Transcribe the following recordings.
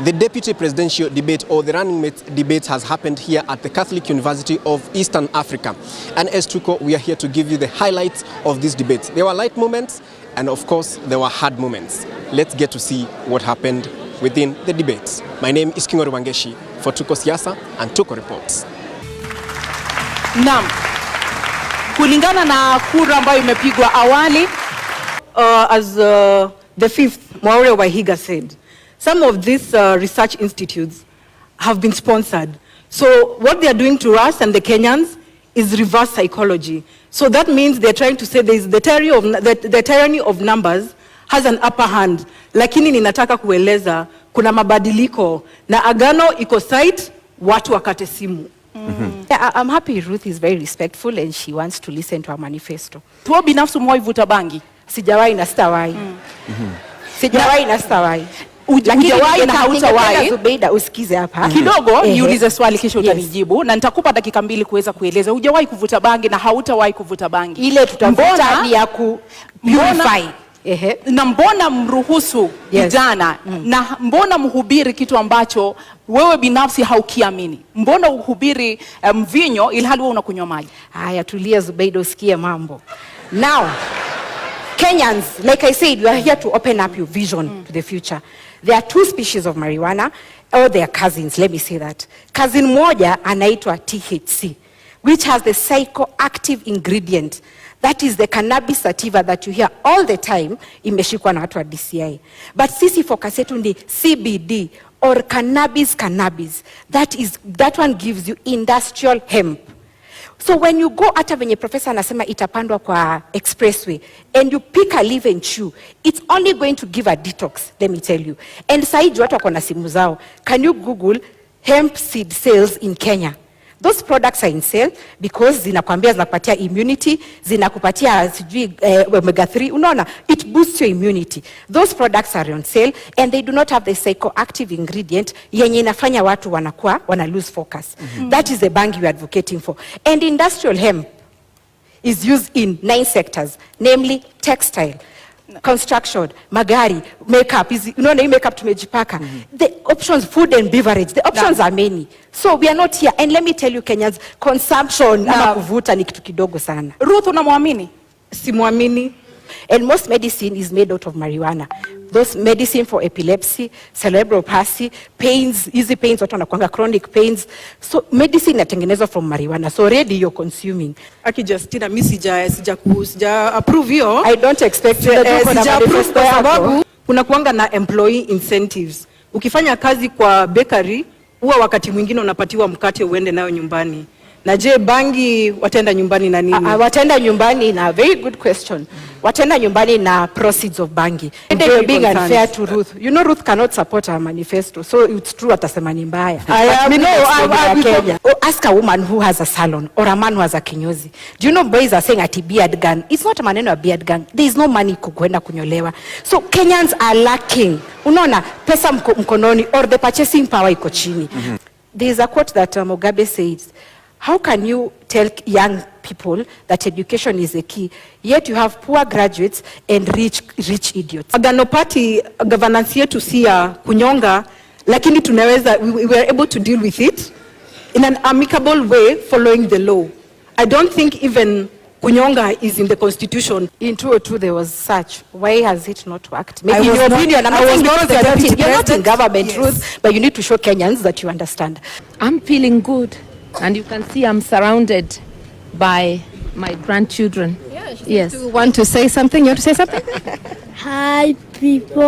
The deputy presidential debate or the running mate debate has happened here at the Catholic University of Eastern Africa. And as Tuko, we are here to give you the highlights of this debate. There were light moments and of course there were hard moments. Let's get to see what happened within the debates. My name is Kingori Wangeshi for Tuko Siasa and Tuko Reports. Naam. Kulingana na kura ambayo imepigwa awali, as the fifth Mwaure Wahiga said, some of these research institutes have been sponsored. So what they are doing to us and the Kenyans is reverse psychology. So that means they're trying to say the tyranny of numbers has an upper hand. Lakini ninataka kueleza kuna mabadiliko na agano iko site watu wakate simu. Yeah, I'm happy Ruth is very respectful and she wants to listen to our manifesto. Tuo binafsi umewahi vuta bangi? Sijawahi na sitawahi. Sijawahi na sitawahi. Hujawahi na hautawahi. Zubeida usikize hapa. Kidogo niulize swali kisha utanijibu na nitakupa dakika 2 kuweza kueleza. Hujawahi kuvuta bangi na hautawahi kuvuta bangi. Ile tutavuta ni ya ku purify. Na mbona mruhusu vijana na mbona mhubiri kitu ambacho wewe binafsi haukiamini? Mbona uhubiri mvinyo ilhali wewe unakunywa maji? Haya, tulia Zubeida usikie mambo. Now, Kenyans, like I said, we are here to open up your vision to the future. There are 2 species of marijuana, or they are cousins, let me say that. Cousin moja anaitwa THC, which has the psychoactive ingredient. That is the cannabis sativa that you hear all the time, imeshikwa na watu wa DCI. But sisi focus yetu ni CBD or cannabis. That one gives you industrial hemp. So when you go hata venye professor anasema itapandwa kwa expressway and you pick a leaf and chew, it's only going to give a detox, let me tell you. And saiji watu wako na simu zao. Can you Google hemp seed sales in Kenya? Those products are in sale because zinakwambia zinakupatia immunity, zinakupatia sijui omega 3. Unaona, it boosts your immunity. Those products are on sale and they do not have the psychoactive ingredient yenye inafanya watu wana lose focus. That is the bangi we are advocating for. And industrial hemp is used in 9 sectors, namely textile, construction, magari, makeup. Unaona hii makeup tumejipaka. The options, food and beverage, the options are many. So we are not here. And let me tell you Kenyans, consumption ama kuvuta ni kitu kidogo sana. Ruth, unamwamini? Simuamini. And most medicine is made out of marijuana. Those medicine for epilepsy, cerebral palsy, pains, easy pains, watu wanakuanga chronic pains. So medicine inatengenezwa from marijuana. So already you're consuming. Aki Justina, mimi sija approve hiyo. I don't expect you to approve kwa sababu kuna kuanga na employee incentives. Ukifanya kazi kwa bakery, huwa wakati mwingine unapatiwa mkate uende nayo nyumbani. Na je, bangi watenda nyumbani na nini? Watenda nyumbani na very good question. Watenda nyumbani na proceeds of bangi. And you're being unfair to Ruth. You know Ruth cannot support our manifesto. So it's true atasema ni mbaya. Ask a woman who has a salon or a man who has a kinyozi. Do you know boys are saying ati beard gun? It's not a maneno ya beard gun. There is no money kukwenda kunyolewa. So Kenyans are lacking. Unaona pesa mkononi or the purchasing power iko chini. There is a quote that Mugabe says, how can you tell young people that education is the key, yet you have poor graduates and rich idiots? Agano party governance yetu si ya kunyonga, lakini tunaweza, we were able to deal with it in an amicable way following the law. I don't think even kunyonga is in the constitution. In 2002 there was such. Why has it not worked? Maybe in your opinion, you're not in government, Ruth, but you need to show Kenyans that you understand. I'm feeling good. And you can see I'm surrounded by my grandchildren. Yeah, yes. Do you want to say something? You want to say something? Hi, people.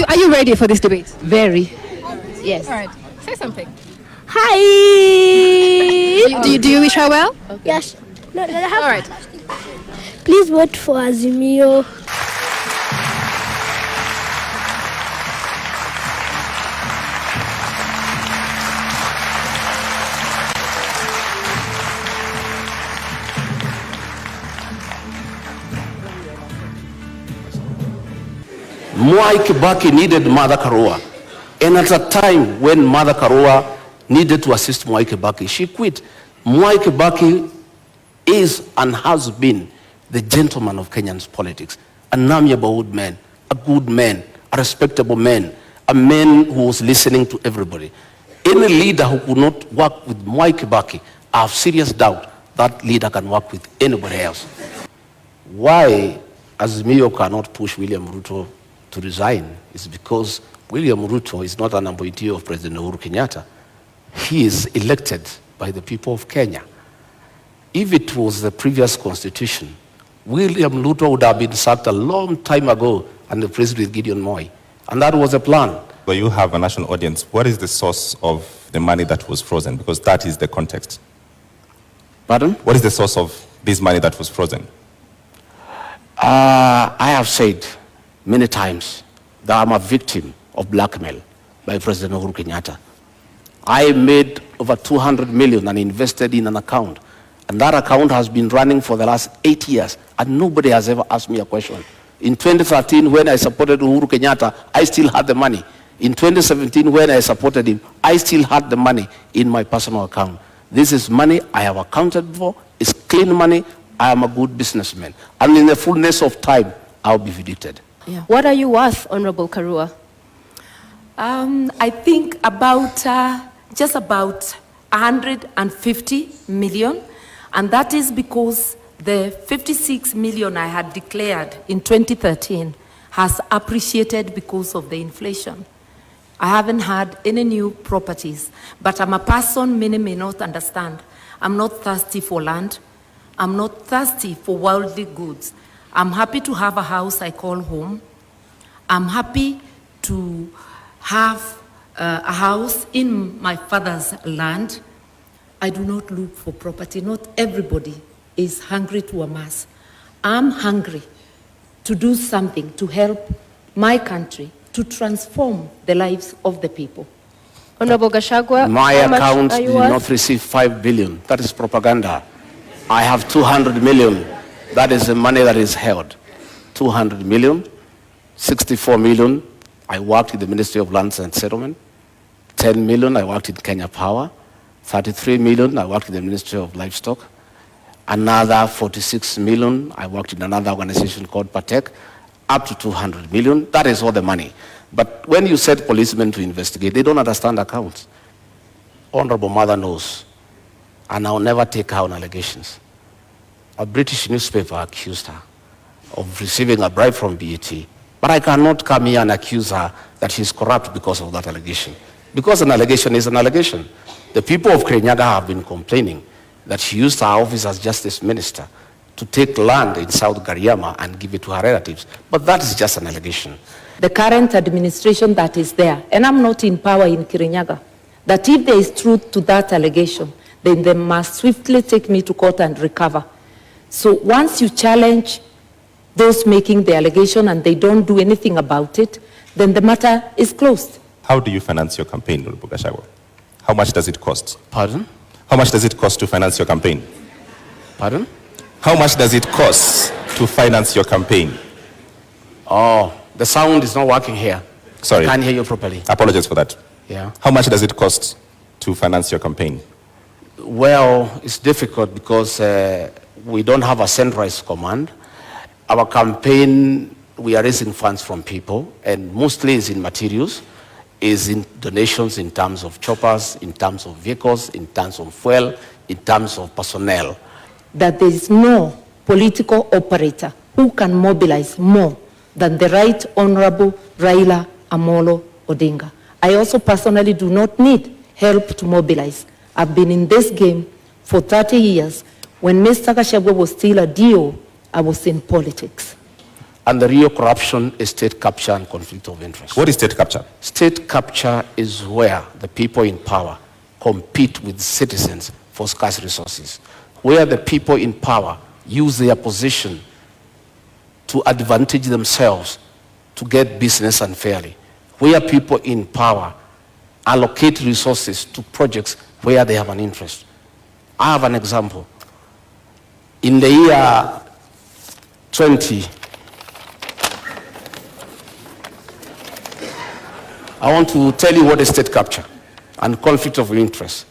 Are you ready for this debate? Very. Yes. All right. Say something. Hi. Do you wish her well? Okay. Yes. No, all right. Please vote for Azimio. Mwai Kibaki needed Martha Karua. And at a time when Martha Karua needed to assist Mwai Kibaki, she quit. Mwai Kibaki is and has been the gentleman of Kenyan's politics. An amiable man, a good man, a respectable man, a man who was listening to everybody. Any leader who could not work with Mwai Kibaki, I have serious doubt that leader can work with anybody else. Why Azimio cannot push William Ruto to resign is because William Ruto is not an appointee of President Uhuru Kenyatta. He is elected by the people of Kenya. If it was the previous constitution, William Ruto would have been sacked a long time ago and replaced with Gideon Moi. And that was the plan. But you have a national audience. What is the source of the money that was frozen? Because that is the context. Pardon? What is the source of this money that was frozen? I have said many times that I'm a victim of blackmail by President Uhuru Kenyatta. I made over 200 million and invested in an account. And that account has been running for the last 8 years. And nobody has ever asked me a question. In 2013, when I supported Uhuru Kenyatta, I still had the money. In 2017, when I supported him, I still had the money in my personal account. This is money I have accounted for. It's clean money. I am a good businessman. And in the fullness of time, I'll be vindicated. Yeah. What are you worth, Honorable Karua? I think about just about 150 million, and that is because the 56 million I had declared in 2013 has appreciated because of the inflation. I haven't had any new properties, but I'm a person many may not understand. I'm not thirsty for land. I'm not thirsty for worldly goods. I'm happy to have a house I call home. I'm happy to have a house in my father's land. I do not look for property. Not everybody is hungry to amass. I'm hungry to do something to help my country to transform the lives of the people. Honorable Gachagua, My account did not receive 5 billion. That is propaganda. I have 200 million. That is the money that is held. 200 million, 64 million, I worked in the Ministry of Lands and Settlement. 10 million, I worked in Kenya Power. 33 million, I worked in the Ministry of Livestock. Another 46 million, I worked in another organization called Patek. Up to 200 million, that is all the money. But when you set policemen to investigate, they don't understand accounts. Honorable Mother knows, and I'll never take her on allegations. A British newspaper accused her of receiving a bribe from BET, but I cannot come here and accuse her that she's corrupt because of that allegation. Because an allegation is an allegation. The people of Kirinyaga have been complaining that she used her office as Justice Minister to take land in South Gariama and give it to her relatives. But that is just an allegation. The current administration that is there, and I'm not in power in Kirinyaga, that if there is truth to that allegation, then they must swiftly take me to court and recover. So once you challenge those making the allegation and they don't do anything about it, then the matter is closed. How do you finance your campaign, Honorable Gachagua? How much does it cost? Pardon? How much does it cost to finance your campaign? Pardon? How much does it cost to finance your campaign? Oh, the sound is not working here. Sorry. I can't hear you properly. I apologize for that. Yeah. How much does it cost to finance your campaign? Well, it's difficult because we don't have a centralized command. Our campaign, we are raising funds from people, and mostly is in materials, is in donations in terms of choppers, in terms of vehicles, in terms of fuel, in terms of personnel. That there is no political operator who can mobilize more than the Right Honorable Raila Amolo Odinga. I also personally do not need help to mobilize. I've been in this game for 30 years. When Mr. Gachagua was still a DO, I was in politics. And the real corruption is state capture and conflict of interest. What is state capture? State capture is where the people in power compete with citizens for scarce resources, where the people in power use their position to advantage themselves to get business unfairly, where people in power allocate resources to projects where they have an interest. I have an example. In the year 20, I want to tell you what is state capture and conflict of interest.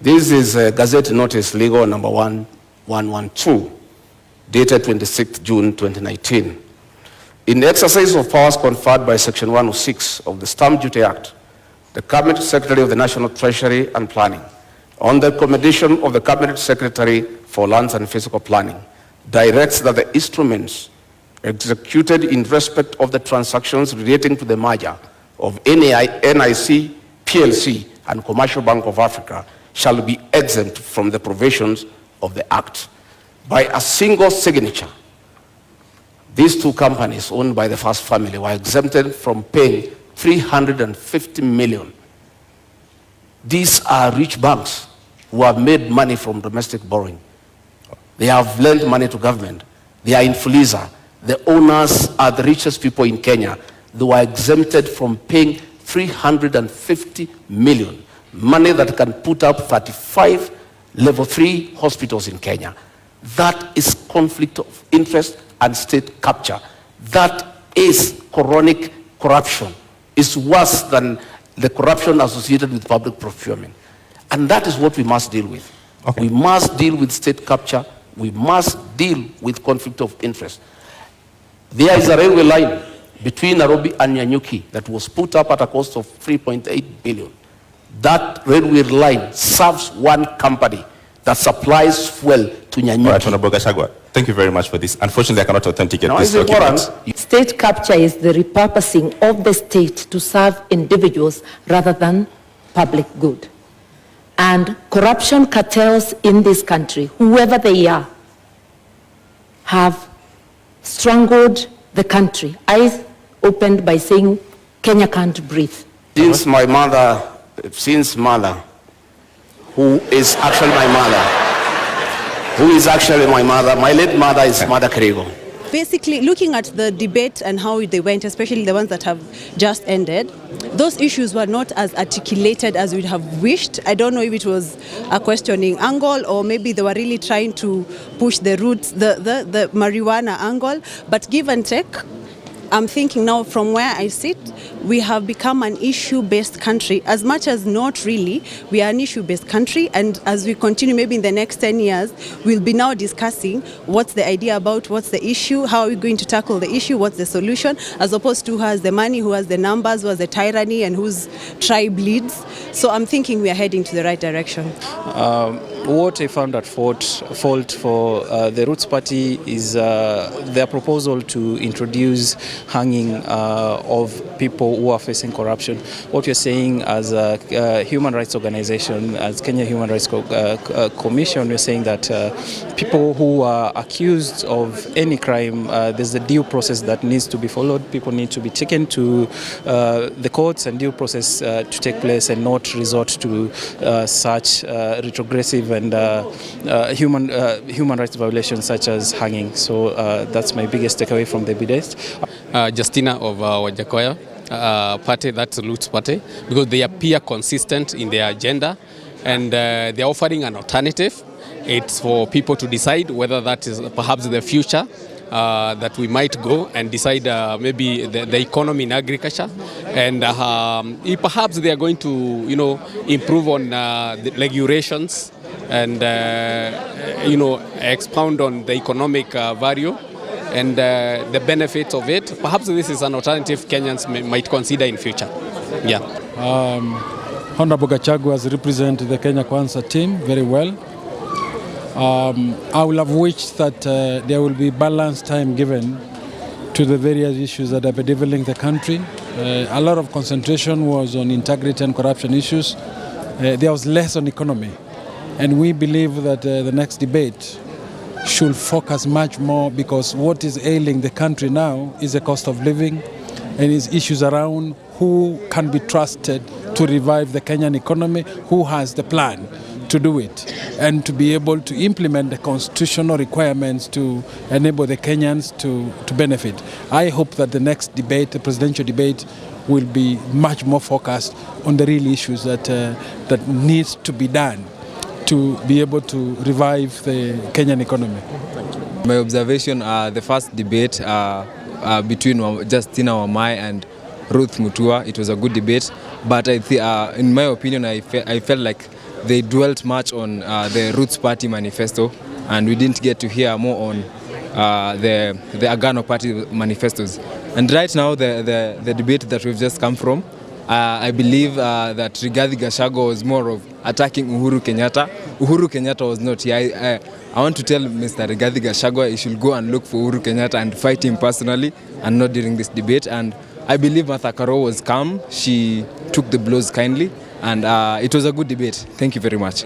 This is Gazette Notice Legal number 1112, dated 26th June 2019. In the exercise of powers conferred by Section 106 of the Stamp Duty Act, the Cabinet Secretary of the National Treasury and Planning, on the recommendation of the Cabinet Secretary for Lands and Physical Planning, directs that the instruments executed in respect of the transactions relating to the merger of NIC, PLC, and Commercial Bank of Africa shall be exempt from the provisions of the Act. By a single signature, these two companies owned by the first family were exempted from paying 350 million. These are rich banks who have made money from domestic borrowing. They have lent money to government. They are in Fuliza. The owners are the richest people in Kenya. They were exempted from paying 350 million. Money that can put up 35 level 3 hospitals in Kenya. That is conflict of interest and state capture. That is chronic corruption. It's worse than the corruption associated with public procurement. And that is what we must deal with. Okay. We must deal with state capture. We must deal with conflict of interest. There is a railway line between Nairobi and Nyanyuki that was put up at a cost of 3.8 billion. That railway line serves one company that supplies fuel to Nyanyuki. All right, Honorable Gachagua, thank you very much for this. Unfortunately, I cannot authenticate No, this it's document. important. State capture is the repurposing of the state to serve individuals rather than public good. And corruption cartels in this country, whoever they are, have strangled the country. Eyes opened by saying, Kenya can't breathe. Since my mother, who is actually my mother, my late mother is Martha Karua. Basically, looking at the debate and how they went, especially the ones that have just ended, those issues were not as articulated as we'd have wished. I don't know if it was a questioning angle or maybe they were really trying to push the roots, the marijuana angle. But give and take, I'm thinking now from where I sit, we have become an issue-based country. As much as not really, we are an issue-based country. And as we continue, maybe in the next 10 years, we'll be now discussing what's the idea about, what's the issue, how are we going to tackle the issue, what's the solution, as opposed to who has the money, who has the numbers, who has the tyranny, and whose tribe leads. So I'm thinking we are heading to the right direction. What I found at fault for the Roots Party is their proposal to introduce hanging of people who are facing corruption. What you're saying as a human rights organization, as Kenya Human Rights Commission, we're saying that people who are accused of any crime, there's a due process that needs to be followed. People need to be taken to the courts and due process to take place and not resort to such retrogressive and human rights violations such as hanging. So that's my biggest takeaway from the debate. Justina of Wajakoya party, that's the Roots Party, because they appear consistent in their agenda and they're offering an alternative. It's for people to decide whether that is perhaps the future that we might go and decide maybe the economy in agriculture, and perhaps they are going to improve on the regulations and expound on the economic value and the benefits of it. Perhaps this is an alternative Kenyans might consider in future. Yeah. Honorable Gachagua has represented the Kenya Kwanza team very well. I would have wished that there will be balanced time given to the various issues that are bedeviling the country. A lot of concentration was on integrity and corruption issues. There was less on economy. And we believe that the next debate should focus much more, because what is ailing the country now is the cost of living and is issues around who can be trusted to revive the Kenyan economy, who has the plan to do it, and to be able to implement the constitutional requirements to enable the Kenyans to benefit. I hope that the next debate, the presidential debate, will be much more focused on the real issues that needs to be done to be able to revive the Kenyan economy. My observation, the first debate between Justina Wamai and Ruth Mutua, it was a good debate, but in my opinion, I felt like they dwelt much on the Roots Party manifesto, and we didn't get to hear more on the Agano Party manifestos. And right now, the debate that we've just come from, I believe that Rigathi Gachagua was more of attacking Uhuru Kenyatta. Uhuru Kenyatta was not here. I want to tell Mr. Rigathi Gachagua he should go and look for Uhuru Kenyatta and fight him personally and not during this debate. And I believe Martha Karua was calm. She took the blows kindly, and it was a good debate. Thank you very much.